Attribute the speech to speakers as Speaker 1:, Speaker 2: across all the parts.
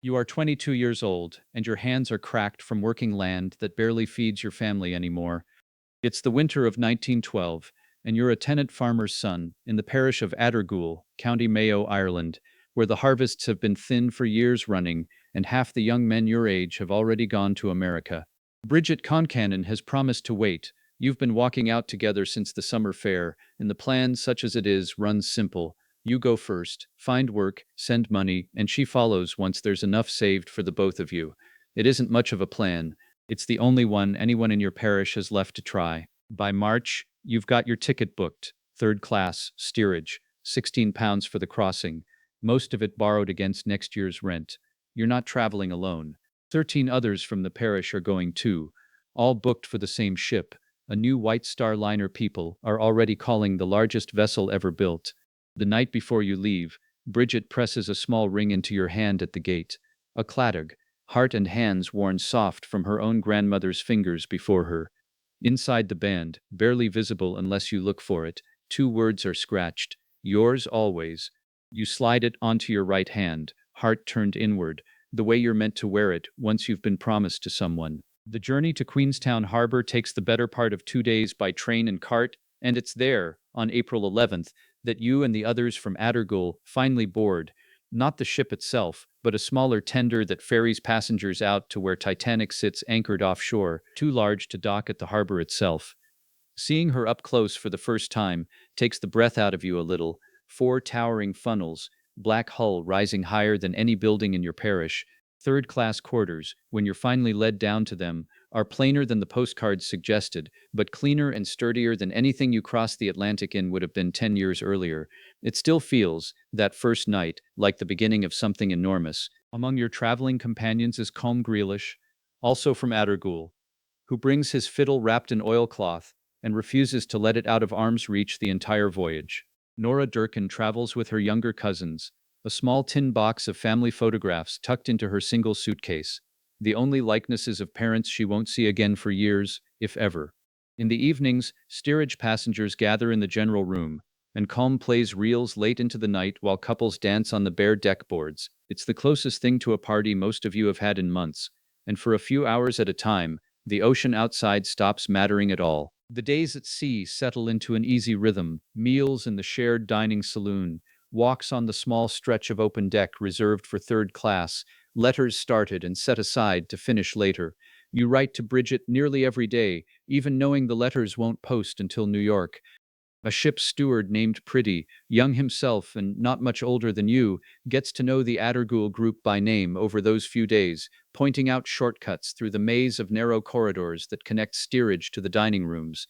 Speaker 1: You are 22 years old, and your hands are cracked from working land that barely feeds your family anymore. It's the winter of 1912, and you're a tenant farmer's son in the parish of Addergoole, County Mayo, Ireland, where the harvests have been thin for years running, and half the young men your age have already gone to America. Bridget Concannon has promised to wait. You've been walking out together since the summer fair, and the plan, such as it is, runs simple. You go first, find work, send money, and she follows once there's enough saved for the both of you. It isn't much of a plan. It's the only one anyone in your parish has left to try. By March, you've got your ticket booked, third class, steerage, £16 for the crossing, most of it borrowed against next year's rent. You're not traveling alone. 13 others from the parish are going too, all booked for the same ship. A new White Star Liner people are already calling the largest vessel ever built. The night before you leave, Bridget presses a small ring into your hand at the gate. A claddagh, heart and hands worn soft from her own grandmother's fingers before her. Inside the band, barely visible unless you look for it, two words are scratched. Yours always. You slide it onto your right hand, heart turned inward, the way you're meant to wear it once you've been promised to someone. The journey to Queenstown Harbor takes the better part of 2 days by train and cart, and it's there, on April 11th, that you and the others from Addergoole finally board, not the ship itself, but a smaller tender that ferries passengers out to where Titanic sits anchored offshore, too large to dock at the harbor itself. Seeing her up close for the first time takes the breath out of you a little. 4 towering funnels, black hull rising higher than any building in your parish, third-class quarters, when you're finally led down to them, are plainer than the postcards suggested, but cleaner and sturdier than anything you crossed the Atlantic in would have been 10 years earlier. It still feels, that first night, like the beginning of something enormous. Among your traveling companions is Colm Creighan, also from Addergoole, who brings his fiddle wrapped in oilcloth and refuses to let it out of arm's reach the entire voyage. Nora Durkin travels with her younger cousins, a small tin box of family photographs tucked into her single suitcase, the only likenesses of parents she won't see again for years, if ever. In the evenings, steerage passengers gather in the general room, and Colm plays reels late into the night while couples dance on the bare deck boards. It's the closest thing to a party most of you have had in months, and for a few hours at a time, the ocean outside stops mattering at all. The days at sea settle into an easy rhythm, meals in the shared dining saloon, walks on the small stretch of open deck reserved for third class, letters started and set aside to finish later. You write to Bridget nearly every day, even knowing the letters won't post until New York. A ship's steward named Pretty, young himself and not much older than you, gets to know the Addergoole group by name over those few days, pointing out shortcuts through the maze of narrow corridors that connect steerage to the dining rooms.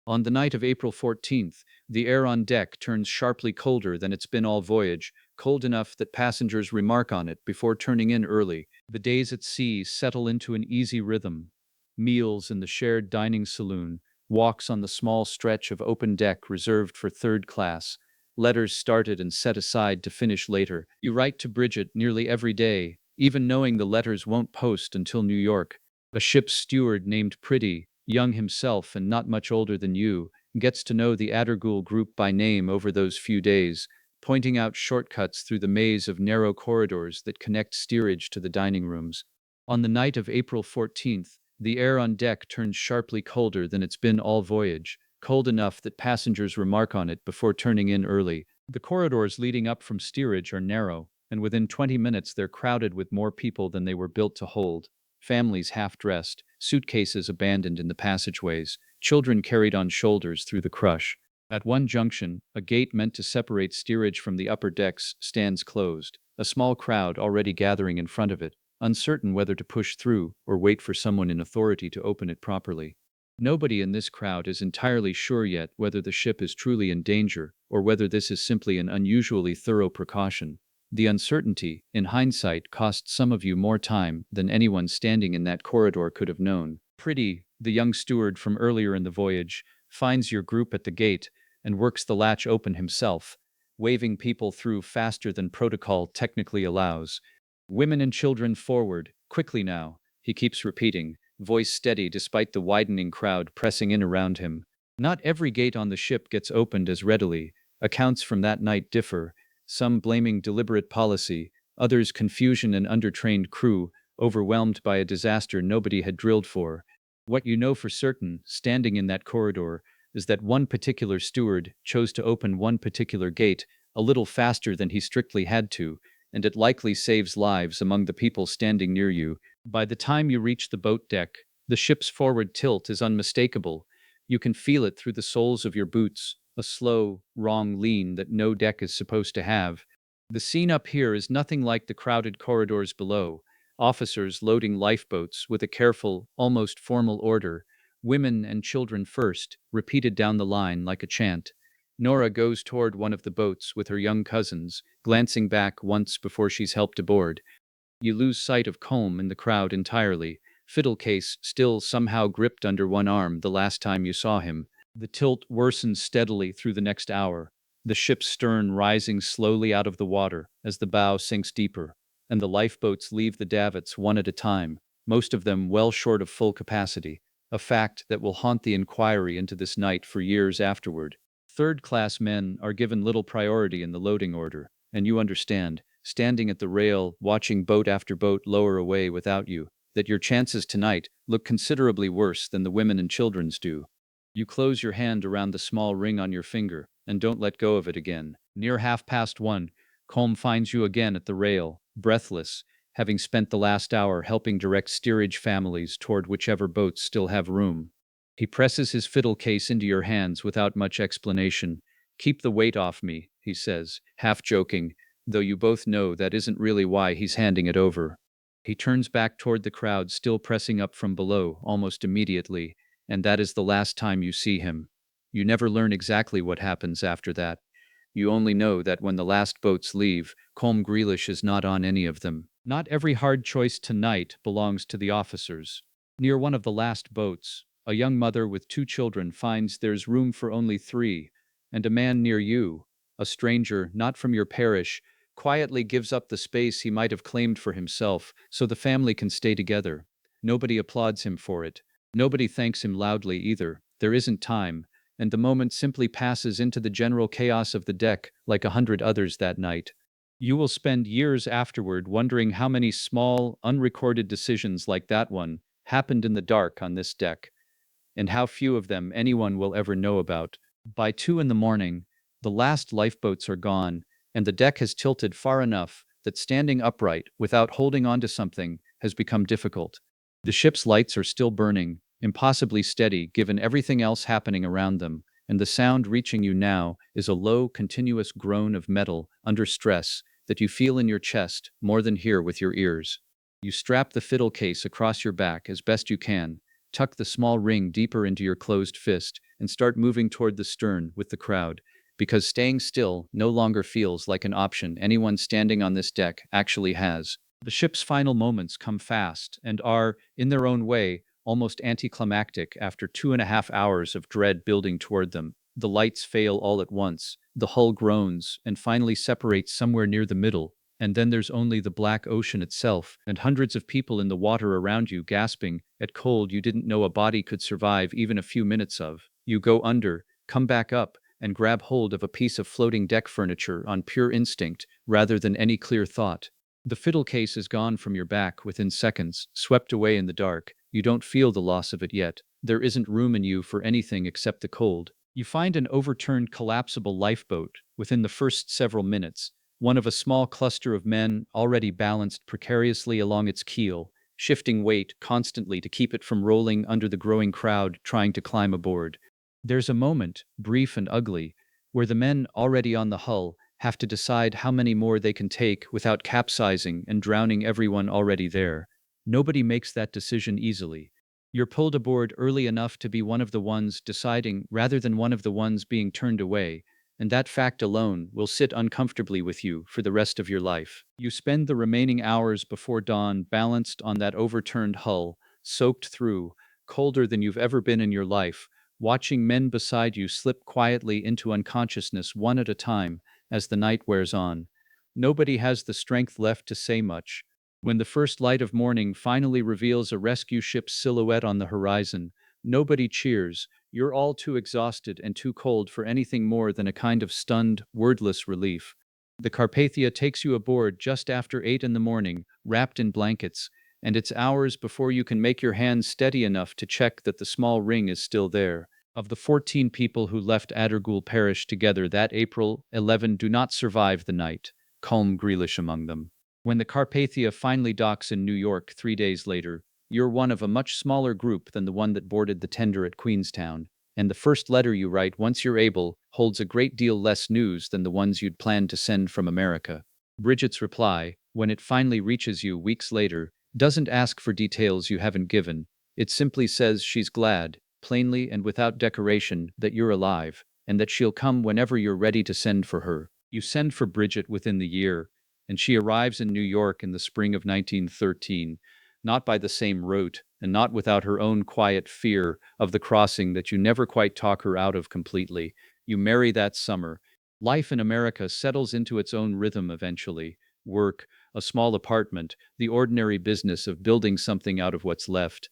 Speaker 1: On the night of April 14th, the air on deck turns sharply colder than it's been all voyage, cold enough that passengers remark on it before turning in early. The days at sea settle into an easy rhythm. Meals in the shared dining saloon, walks on the small stretch of open deck reserved for third class, letters started and set aside to finish later. You write to Bridget nearly every day, even knowing the letters won't post until New York. A ship's steward named Pretty, young himself and not much older than you, gets to know the Addergoole group by name over those few days, pointing out shortcuts through the maze of narrow corridors that connect steerage to the dining rooms. On the night of April 14th, the air on deck turns sharply colder than it's been all voyage, cold enough that passengers remark on it before turning in early. The corridors leading up from steerage are narrow, and within 20 minutes they're crowded with more people than they were built to hold. Families half-dressed, suitcases abandoned in the passageways, children carried on shoulders through the crush. At one junction, a gate meant to separate steerage from the upper decks stands closed, a small crowd already gathering in front of it, uncertain whether to push through or wait for someone in authority to open it properly. Nobody in this crowd is entirely sure yet whether the ship is truly in danger or whether this is simply an unusually thorough precaution. The uncertainty, in hindsight, cost some of you more time than anyone standing in that corridor could have known. Pretty, the young steward from earlier in the voyage, finds your group at the gate and works the latch open himself, waving people through faster than protocol technically allows. Women and children forward, quickly now, he keeps repeating, voice steady despite the widening crowd pressing in around him. Not every gate on the ship gets opened as readily. Accounts from that night differ, some blaming deliberate policy, others confusion and undertrained crew, overwhelmed by a disaster nobody had drilled for. What you know for certain, standing in that corridor, is that one particular steward chose to open one particular gate a little faster than he strictly had to, and it likely saves lives among the people standing near you. By the time you reach the boat deck, the ship's forward tilt is unmistakable. You can feel it through the soles of your boots, a slow, wrong lean that no deck is supposed to have. The scene up here is nothing like the crowded corridors below. Officers loading lifeboats with a careful, almost formal order. Women and children first, repeated down the line like a chant. Nora goes toward one of the boats with her young cousins, glancing back once before she's helped aboard. You lose sight of Colm in the crowd entirely, fiddle case still somehow gripped under one arm the last time you saw him. The tilt worsens steadily through the next hour, the ship's stern rising slowly out of the water as the bow sinks deeper, and the lifeboats leave the davits one at a time, most of them well short of full capacity, a fact that will haunt the inquiry into this night for years afterward. Third-class men are given little priority in the loading order, and you understand, standing at the rail, watching boat after boat lower away without you, that your chances tonight look considerably worse than the women and children's do. You close your hand around the small ring on your finger, and don't let go of it again. Near 1:30, Colm finds you again at the rail, breathless, having spent the last hour helping direct steerage families toward whichever boats still have room. He presses his fiddle case into your hands without much explanation. "Keep the weight off me," he says, half joking, though you both know that isn't really why he's handing it over. He turns back toward the crowd still pressing up from below almost immediately, and that is the last time you see him. You never learn exactly what happens after that. You only know that when the last boats leave, Colm Creighan is not on any of them. Not every hard choice tonight belongs to the officers. Near one of the last boats, a young mother with 2 children finds there's room for only 3, and a man near you, a stranger not from your parish, quietly gives up the space he might have claimed for himself so the family can stay together. Nobody applauds him for it. Nobody thanks him loudly either. There isn't time, and the moment simply passes into the general chaos of the deck like 100 others that night. You will spend years afterward wondering how many small, unrecorded decisions like that one happened in the dark on this deck, and how few of them anyone will ever know about. By 2 in the morning, the last lifeboats are gone, and the deck has tilted far enough that standing upright without holding onto something has become difficult. The ship's lights are still burning, impossibly steady given everything else happening around them, and the sound reaching you now is a low, continuous groan of metal under stress that you feel in your chest more than hear with your ears. You strap the fiddle case across your back as best you can, tuck the small ring deeper into your closed fist, and start moving toward the stern with the crowd, because staying still no longer feels like an option anyone standing on this deck actually has. The ship's final moments come fast and are, in their own way, almost anticlimactic after 2.5 hours of dread building toward them. The lights fail all at once, the hull groans and finally separates somewhere near the middle, and then there's only the black ocean itself and hundreds of people in the water around you gasping at cold you didn't know a body could survive even a few minutes of. You go under, come back up, and grab hold of a piece of floating deck furniture on pure instinct rather than any clear thought. The fiddle case is gone from your back within seconds, swept away in the dark. You don't feel the loss of it yet. There isn't room in you for anything except the cold. You find an overturned collapsible lifeboat within the first several minutes, one of a small cluster of men already balanced precariously along its keel, shifting weight constantly to keep it from rolling under the growing crowd trying to climb aboard. There's a moment, brief and ugly, where the men already on the hull have to decide how many more they can take without capsizing and drowning everyone already there. Nobody makes that decision easily. You're pulled aboard early enough to be one of the ones deciding rather than one of the ones being turned away, and that fact alone will sit uncomfortably with you for the rest of your life. You spend the remaining hours before dawn balanced on that overturned hull, soaked through, colder than you've ever been in your life, watching men beside you slip quietly into unconsciousness one at a time as the night wears on. Nobody has the strength left to say much. When the first light of morning finally reveals a rescue ship's silhouette on the horizon, nobody cheers. You're all too exhausted and too cold for anything more than a kind of stunned, wordless relief. The Carpathia takes you aboard just after 8 in the morning, wrapped in blankets, and it's hours before you can make your hands steady enough to check that the small ring is still there. Of the 14 people who left Addergoole parish together that April, 11 do not survive the night, Colm Creighan among them. When the Carpathia finally docks in New York 3 days later, you're one of a much smaller group than the one that boarded the tender at Queenstown, and the first letter you write once you're able holds a great deal less news than the ones you'd planned to send from America. Bridget's reply, when it finally reaches you weeks later, doesn't ask for details you haven't given. It simply says she's glad, plainly and without decoration, that you're alive, and that she'll come whenever you're ready to send for her. You send for Bridget within the year, and she arrives in New York in the spring of 1913, not by the same route, and not without her own quiet fear of the crossing that you never quite talk her out of completely. You marry that summer. Life in America settles into its own rhythm eventually. Work, a small apartment, the ordinary business of building something out of what's left.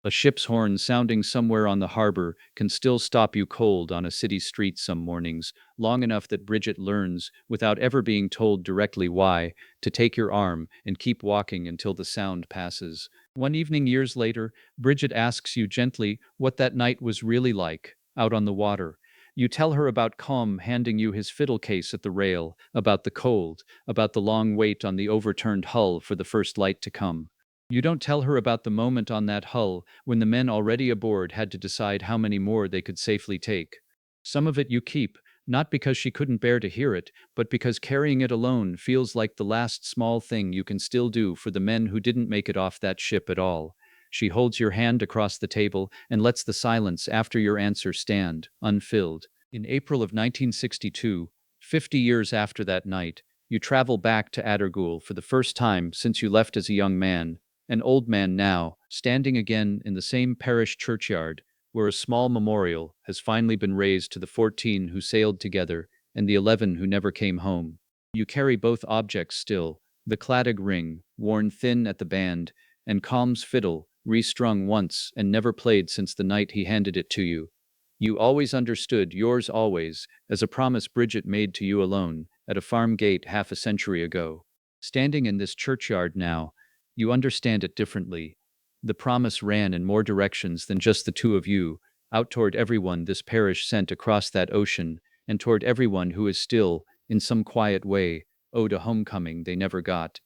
Speaker 1: A ship's horn sounding somewhere on the harbor can still stop you cold on a city street some mornings, long enough that Bridget learns, without ever being told directly why, to take your arm and keep walking until the sound passes. One evening years later, Bridget asks you gently what that night was really like, out on the water. You tell her about Colm handing you his fiddle case at the rail, about the cold, about the long wait on the overturned hull for the first light to come. You don't tell her about the moment on that hull when the men already aboard had to decide how many more they could safely take. Some of it you keep, not because she couldn't bear to hear it, but because carrying it alone feels like the last small thing you can still do for the men who didn't make it off that ship at all. She holds your hand across the table and lets the silence after your answer stand, unfilled. In April of 1962, 50 years after that night, you travel back to Addergoole for the first time since you left as a young man, an old man now, standing again in the same parish churchyard, where a small memorial has finally been raised to the 14 who sailed together and the 11 who never came home. You carry both objects still, the claddagh ring, worn thin at the band, and Colm's fiddle, restrung once and never played since the night he handed it to you. You always understood yours always as a promise Bridget made to you alone at a farm gate half a century ago. Standing in this churchyard now, you understand it differently. The promise ran in more directions than just the two of you, out toward everyone this parish sent across that ocean, and toward everyone who is still, in some quiet way, owed a homecoming they never got.